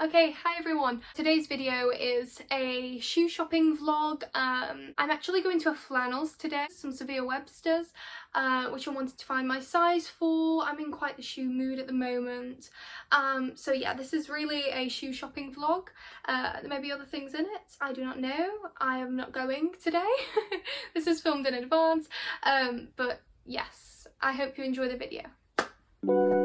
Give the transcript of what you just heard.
Okay, hi everyone. Today's video is a shoe shopping vlog. I'm actually going to a Flannels today, some Sophia Websters, which I wanted to find my size for. I'm in quite the shoe mood at the moment. So yeah, this is really a shoe shopping vlog. There may be other things in it, I do not know. I am not going today. This is filmed in advance, but yes, I hope you enjoy the video.